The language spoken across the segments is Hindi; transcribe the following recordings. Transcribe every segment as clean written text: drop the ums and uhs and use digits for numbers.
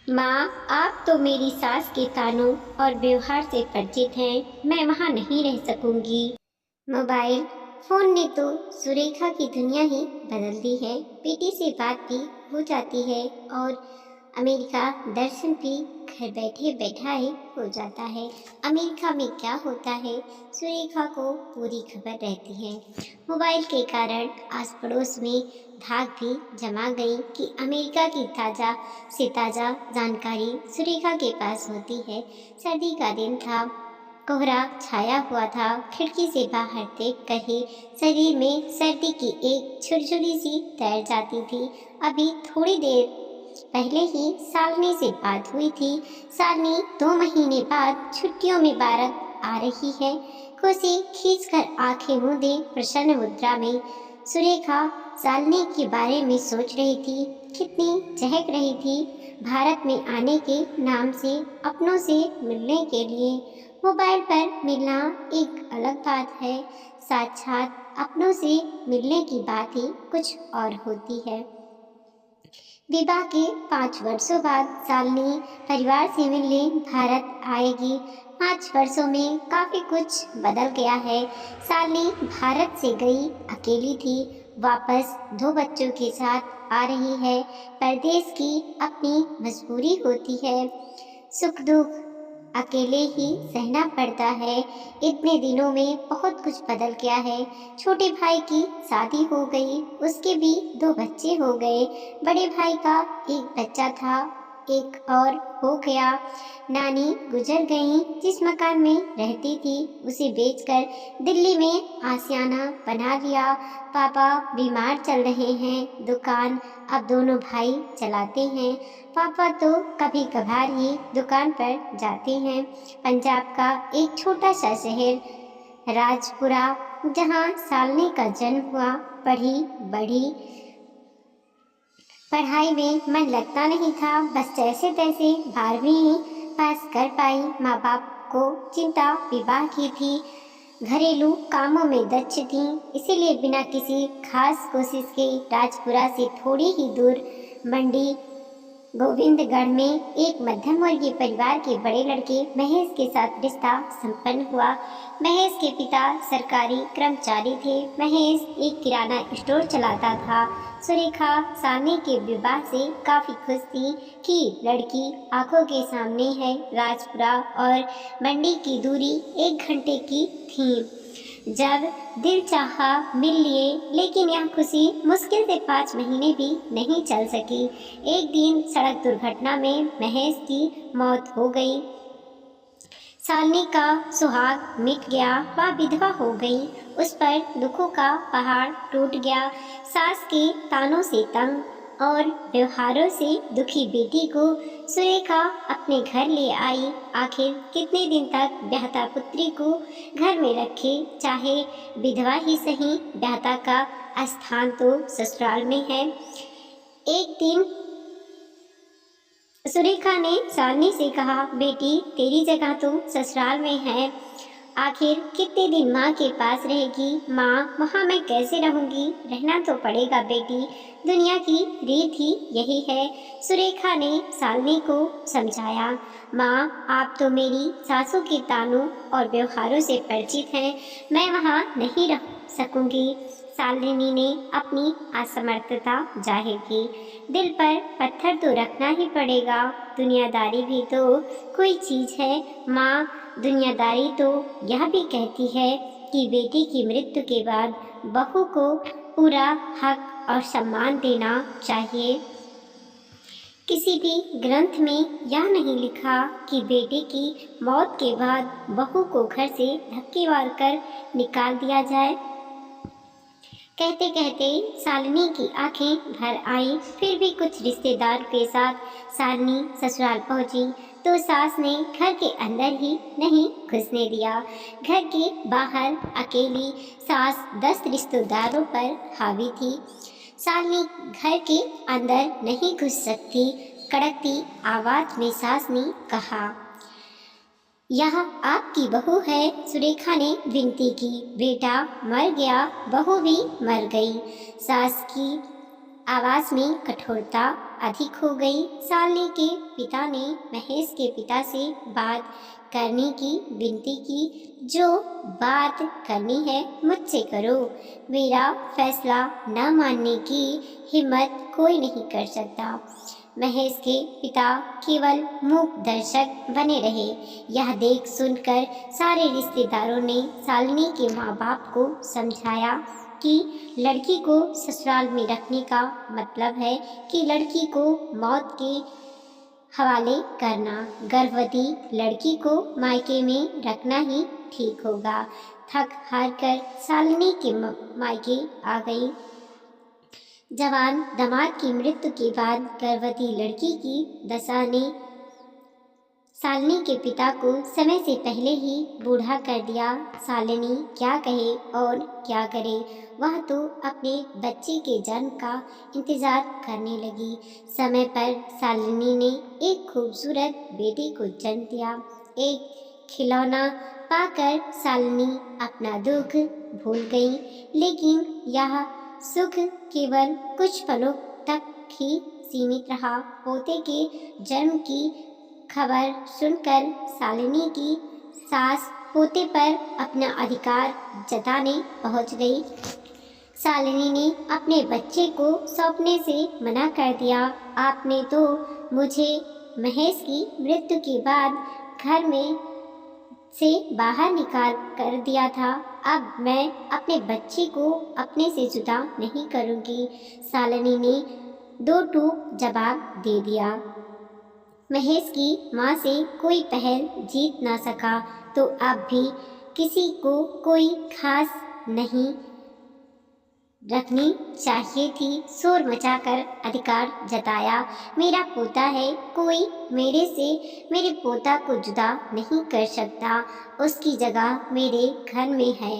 माँ, आप तो मेरी सास के तानों और व्यवहार से परिचित हैं। मैं वहाँ नहीं रह सकूंगी। मोबाइल फोन ने तो सुरेखा की दुनिया ही बदल दी है। बेटी से बात भी हो जाती है और अमेरिका दर्शन भी घर बैठे बैठाए हो जाता है। अमेरिका में क्या होता है, सुरेखा को पूरी खबर रहती है। मोबाइल के कारण आस पड़ोस में धाक भी जमा गई कि अमेरिका की ताज़ा से ताज़ा जानकारी सुरेखा के पास होती है। सर्दी का दिन था, कोहरा छाया हुआ था। खिड़की से बाहर देख कर ही शरीर में सर्दी की एक छुरछुरी सी तैर जाती थी। अभी थोड़ी देर पहले ही शालिनी से बात हुई थी। शालिनी 2 महीने बाद छुट्टियों में भारत आ रही है। कुर्सी खींचकर आंखें मूंदे प्रसन्न मुद्रा में सुरेखा शालिनी के बारे में सोच रही थी। कितनी चहक रही थी भारत में आने के नाम से, अपनों से मिलने के लिए। मोबाइल पर मिलना एक अलग बात है, साक्षात अपनों से मिलने की बात ही कुछ और होती है। विवाह के 5 वर्षों बाद शालिनी परिवार से मिलने भारत आएगी। 5 वर्षों में काफी कुछ बदल गया है। शालिनी भारत से गई अकेली थी, वापस 2 बच्चों के साथ आ रही है। परदेश की अपनी मजबूरी होती है, सुख दुख अकेले ही सहना पड़ता है। इतने दिनों में बहुत कुछ बदल गया है। छोटे भाई की शादी हो गई, उसके भी 2 बच्चे हो गए। बड़े भाई का एक बच्चा था, एक और हो गया। नानी गुजर गई। जिस मकान में रहती थी उसे बेचकर दिल्ली में आशियाना बना लिया। पापा बीमार चल रहे हैं, दुकान अब दोनों भाई चलाते हैं। पापा तो कभी कभार ही दुकान पर जाते हैं। पंजाब का एक छोटा सा शहर राजपुरा, जहाँ शालिनी का जन्म हुआ, पढ़ी बढ़ी। पढ़ाई में मन लगता नहीं था, बस जैसे तैसे 12वीं ही पास कर पाई। माँ बाप को चिंता विवाह की थी, घरेलू कामों में दक्ष थी, इसीलिए बिना किसी खास कोशिश के राजपुरा से थोड़ी ही दूर मंडी गोविंदगढ़ में एक मध्यम वर्गीय परिवार के बड़े लड़के महेश के साथ रिश्ता संपन्न हुआ। महेश के पिता सरकारी कर्मचारी थे। महेश एक किराना स्टोर चलाता था। सुरेखा शालिनी के विवाह से काफी खुश थी कि लड़की आंखों के सामने है। राजपुरा और मंडी की दूरी 1 घंटे की थी। जब दिल चाहा मिल लिए, लेकिन यह खुशी मुश्किल से 5 महीने भी नहीं चल सकी। एक दिन सड़क दुर्घटना में महेश की मौत हो गई। शालिनी का सुहाग मिट गया, वह विधवा हो गई। उस पर दुखों का पहाड़ टूट गया। सास के तानों से तंग और व्यवहारों से दुखी बेटी को सुरेखा अपने घर ले आई। आखिर कितने दिन तक ब्याहता पुत्री को घर में रखे, चाहे विधवा ही सही, ब्याहता का स्थान तो ससुराल में है। एक दिन सुरेखा ने शालिनी से कहा, बेटी तेरी जगह तो ससुराल में है, आखिर कितने दिन माँ के पास रहेगी। माँ, वहाँ मैं कैसे रहूँगी, रहना तो पड़ेगा बेटी, दुनिया की रीत ही यही है। सुरेखा ने शालिनी को समझाया, माँ आप तो मेरी सासू के तानों और व्यवहारों से परिचित हैं, मैं वहाँ नहीं रह सकूँगी। शालिनी ने अपनी असमर्थता जाहिर की। दिल पर पत्थर तो रखना ही पड़ेगा, दुनियादारी भी तो कोई चीज़ है। माँ, दुनियादारी तो यह भी कहती है कि बेटी की मृत्यु के बाद बहू को पूरा हक और सम्मान देना चाहिए। किसी भी ग्रंथ में यह नहीं लिखा कि बेटे की मौत के बाद बहू को घर से धक्के मारकर निकाल दिया जाए। कहते कहते शालिनी की आंखें भर आई। फिर भी कुछ रिश्तेदार के साथ शालिनी ससुराल पहुंची तो सास ने घर के अंदर ही नहीं घुसने दिया। घर के बाहर अकेली सास 10 रिश्तेदारों पर हावी थी। शालिनी घर के अंदर नहीं घुस सकती। कड़कती आवाज में सास ने कहा, यह आपकी बहू है। सुरेखा ने विनती की, बेटा मर गया, बहू भी मर गई। सास की आवाज में कठोरता अधिक हो गई। शालिनी के पिता ने महेश के पिता से बात करने की विनती की। जो बात करनी है मुझसे करो, मेरा फैसला न मानने की हिम्मत कोई नहीं कर सकता। महेश के पिता केवल मूक दर्शक बने रहे। यह देख सुनकर सारे रिश्तेदारों ने शालिनी के माँ बाप को समझाया कि लड़की को ससुराल में रखने का मतलब है कि लड़की को मौत के हवाले करना। गर्भवती लड़की को मायके में रखना ही ठीक होगा। थक हार कर शालिनी के मायके आ गई। जवान दामाद की मृत्यु के बाद गर्भवती लड़की की दशा ने शालिनी के पिता को समय से पहले ही बूढ़ा कर दिया। शालिनी क्या कहे और क्या करे, वह तो अपने बच्चे के जन्म का इंतजार करने लगी। समय पर शालिनी ने एक खूबसूरत बेटे को जन्म दिया। एक खिलौना पाकर शालिनी अपना दुख भूल गई, लेकिन यह सुख केवल कुछ पलों तक ही सीमित रहा। पोते के जन्म की खबर सुनकर शालिनी की सास पोते पर अपना अधिकार जताने पहुंच गई। शालिनी ने अपने बच्चे को सौंपने से मना कर दिया। आपने तो मुझे महेश की मृत्यु के बाद घर में से बाहर निकाल कर दिया था, अब मैं अपने बच्चे को अपने से जुदा नहीं करूंगी। शालिनी ने दो टूक जवाब दे दिया। महेश की माँ से कोई पहल जीत ना सका तो अब भी किसी को कोई खास नहीं रखनी चाहिए थी। शोर मचाकर अधिकार जताया। मेरा पोता है, कोई मेरे पोता को जुदा नहीं कर सकता। उसकी जगह मेरे घर में है।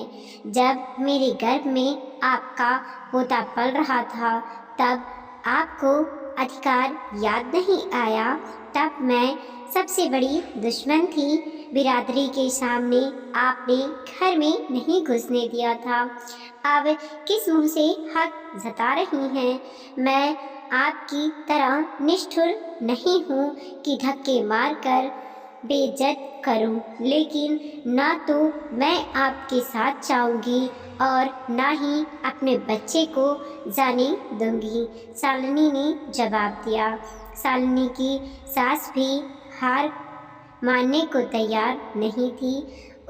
जब मेरे गर्भ में आपका पोता पल रहा था तब आपको अधिकार याद नहीं आया। तब मैं सबसे बड़ी दुश्मन थी। बिरादरी के सामने आपने घर में नहीं घुसने दिया था। अब किस मुंह से हक जता रही हैं? मैं आपकी तरह निष्ठुर नहीं हूँ कि धक्के मारकर बेइज्जत करूं, लेकिन ना तो मैं आपके साथ जाऊंगी और ना ही अपने बच्चे को जाने दूंगी। शालिनी ने जवाब दिया। शालिनी की सास भी हार मानने को तैयार नहीं थी।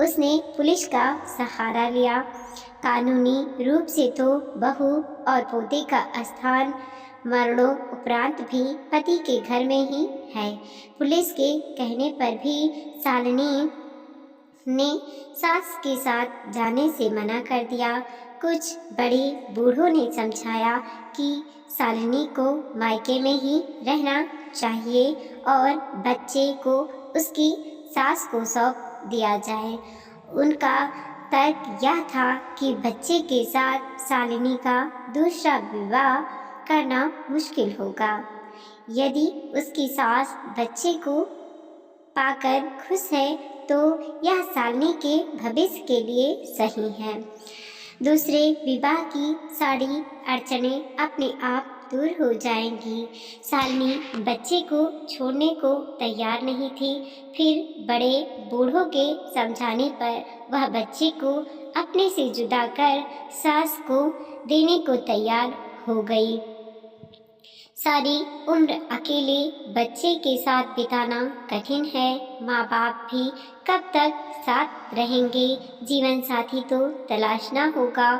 उसने पुलिस का सहारा लिया। कानूनी रूप से तो बहू और पोते का स्थान मरणों उपरांत भी पति के घर में ही है। पुलिस के कहने पर भी शालिनी ने सास के साथ जाने से मना कर दिया। कुछ बड़े बूढ़ों ने समझाया कि शालिनी को मायके में ही रहना चाहिए और बच्चे को उसकी सास को सौंप दिया जाए। उनका तर्क यह था कि बच्चे के साथ शालिनी का दूसरा विवाह करना मुश्किल होगा। यदि उसकी सास बच्चे को पाकर खुश है तो यह शालिनी के भविष्य के लिए सही है। दूसरे विवाह की सारी अड़चनें अपने आप दूर हो जाएंगी। शालिनी बच्चे को छोड़ने को तैयार नहीं थी। फिर बड़े बूढ़ों के समझाने पर वह बच्चे को अपने से जुदा कर सास को देने को तैयार हो गई। सारी उम्र अकेले बच्चे के साथ बिताना कठिन है। माँ बाप भी कब तक साथ रहेंगे? जीवन साथी तो तलाशना होगा।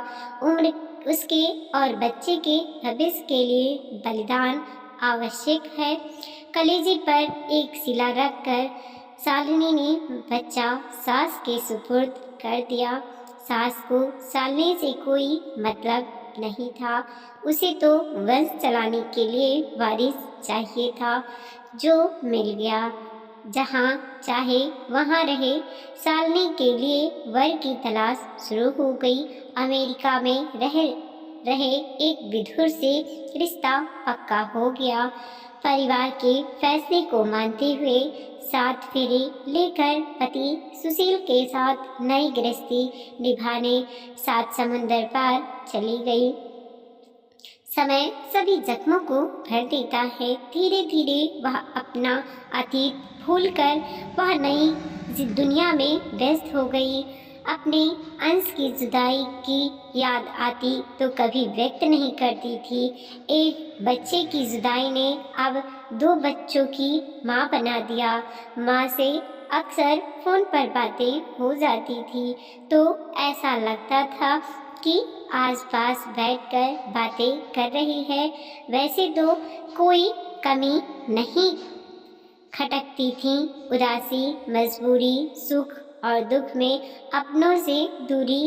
उम्र उसके और बच्चे के भविष्य के लिए बलिदान आवश्यक है। कलेजे पर एक सिला रखकर शालिनी ने बच्चा सास के सुपुर्द कर दिया। सास को शालिनी से कोई मतलब नहीं था। उसे तो वंश चलाने के लिए वारिस चाहिए था, जो मिल गया। जहाँ चाहे वहाँ रहे। शालिनी के लिए वर की तलाश शुरू हो गई। अमेरिका में रहे एक विधुर से रिश्ता पक्का हो गया। परिवार के फैसले को मानते हुए 7 फेरे लेकर पति सुशील के साथ नई गृहस्थी निभाने 7 समुंदर पार चली गई। समय सभी जख्मों को भर देता है। धीरे धीरे वह अपना अतीत भूलकर वह नई दुनिया में व्यस्त हो गई। अपने अंश की जुदाई की याद आती तो कभी व्यक्त नहीं करती थी। एक बच्चे की जुदाई ने अब 2 बच्चों की माँ बना दिया। माँ से अक्सर फोन पर बातें हो जाती थी तो ऐसा लगता था कि आसपास बैठकर बातें कर रही है। वैसे तो कोई कमी नहीं खटकती थी। उदासी, मजबूरी, सुख और दुख में अपनों से दूरी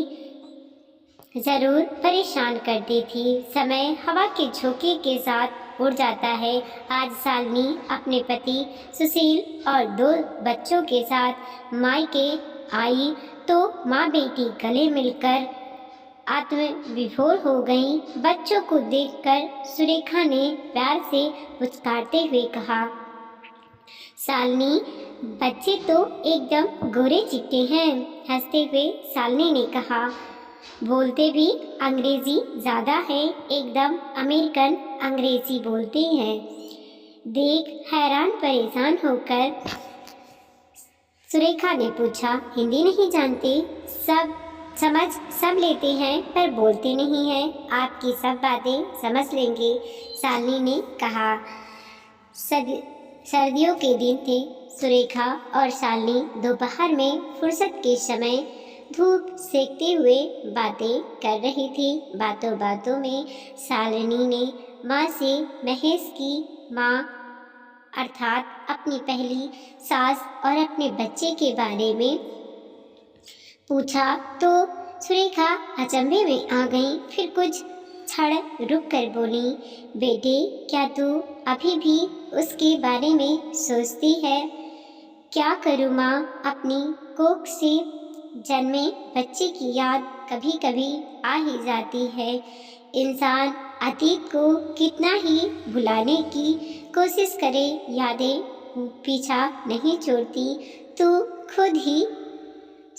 जरूर परेशान करती थी। समय हवा के झोंके के साथ उड़ जाता है। आज शालिनी अपने पति सुशील और 2 बच्चों के साथ मायके आई तो माँ बेटी गले मिलकर आत्मविभोर हो गई। बच्चों को देखकर सुरेखा ने प्यार से पुचकारते हुए कहा, शालिनी, बच्चे तो एकदम गोरे चिट्टे हैं। हंसते हुए शालिनी ने कहा, बोलते भी अंग्रेजी ज़्यादा है, एकदम अमेरिकन अंग्रेजी बोलते हैं। देख हैरान परेशान होकर सुरेखा ने पूछा, हिंदी नहीं जानते? समझ सब लेते हैं पर बोलते नहीं हैं। आपकी सब बातें समझ लेंगे, शालिनी ने कहा। सर्दियों के दिन थे। सुरेखा और शालिनी दोपहर में फुर्सत के समय धूप सेकते हुए बातें कर रही थी। बातों बातों में शालिनी ने माँ से महेश की माँ अर्थात अपनी पहली सास और अपने बच्चे के बारे में पूछा तो सुरेखा अचंभे में आ गई। फिर कुछ क्षण रुक कर बोली, बेटे, क्या तू अभी भी उसके बारे में सोचती है? क्या करूँ माँ, अपनी कोख से जन्मे बच्चे की याद कभी कभी आ ही जाती है। इंसान अतीत को कितना ही भुलाने की कोशिश करे, यादें पीछा नहीं छोड़ती। तू खुद ही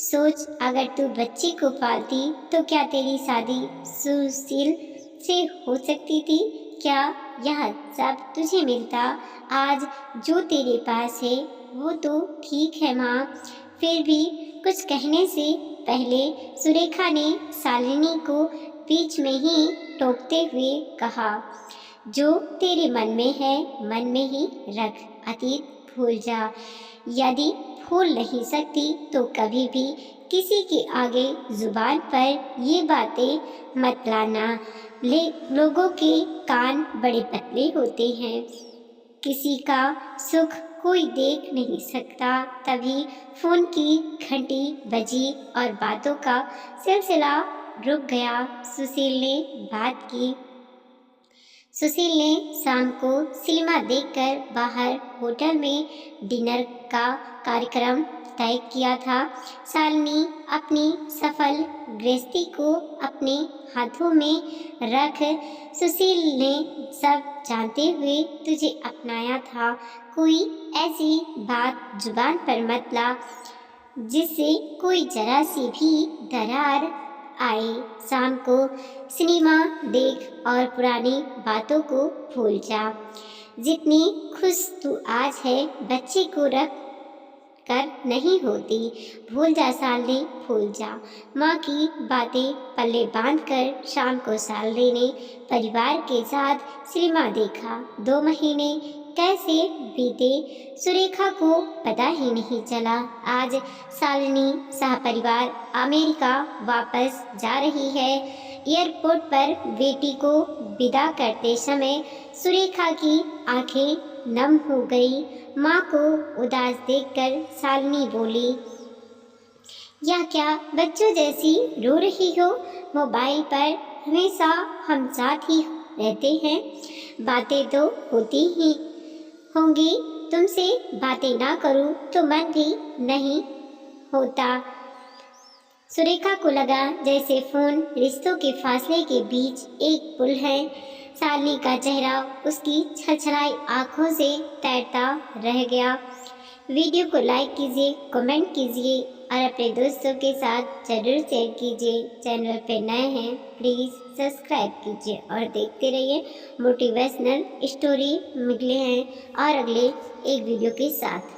सोच, अगर तू बच्चे को पालती तो क्या तेरी शादी सुशील से हो सकती थी? क्या यह सब तुझे मिलता? आज जो तेरे पास है वो तो ठीक है माँ। फिर भी कुछ कहने से पहले सुरेखा ने शालिनी को बीच में ही टोकते हुए कहा, जो तेरे मन में है मन में ही रख, अतीत भूल जा। यदि भूल नहीं सकती तो कभी भी किसी के आगे जुबान पर ये बातें मत लाना। लोगों के कान बड़े पतले होते हैं, किसी का सुख कोई देख नहीं सकता। तभी फोन की घंटी बजी और बातों का सिलसिला रुक गया। सुशील ने बात की। सुशील ने शाम को सिनेमा देखकर बाहर होटल में डिनर का कार्यक्रम तय किया था। शालिनी अपनी सफल गृहस्थी को अपने हाथों में रख, सुशील ने सब जानते हुए तुझे अपनाया था। कोई ऐसी बात जुबान पर मत ला जिससे कोई जरा सी भी दरार आए। शाम को सिनेमा देख और पुरानी बातों को भूल जा। जितनी खुश तू आज है बच्चे को रख कर नहीं होती। भूल जा शालिनी, भूल जा। माँ की बातें पल्ले बांधकर शाम को शालिनी ने परिवार के साथ सिनेमा देखा। 2 महीने कैसे बीते सुरेखा को पता ही नहीं चला। आज शालिनी सहपरिवार अमेरिका वापस जा रही है। एयरपोर्ट पर बेटी को विदा करते समय सुरेखा की आंखें नम हो गई। माँ को उदास देखकर शालिनी बोली, यह क्या बच्चों जैसी रो रही हो? मोबाइल पर हमेशा हम साथ ही रहते हैं, बातें तो होती ही होंगी। तुमसे बातें ना करूं तो मन भी नहीं होता। सुरेखा को लगा जैसे फोन रिश्तों के फासले के बीच एक पुल है। शालिनी का चेहरा उसकी छलछलाई आंखों से तैरता रह गया। वीडियो को लाइक कीजिए, कमेंट कीजिए। और अपने दोस्तों के साथ ज़रूर शेयर कीजिए। चैनल पे नए हैं प्लीज़ सब्सक्राइब कीजिए और देखते रहिए मोटिवेशनल स्टोरी। मिलते हैं और अगले एक वीडियो के साथ।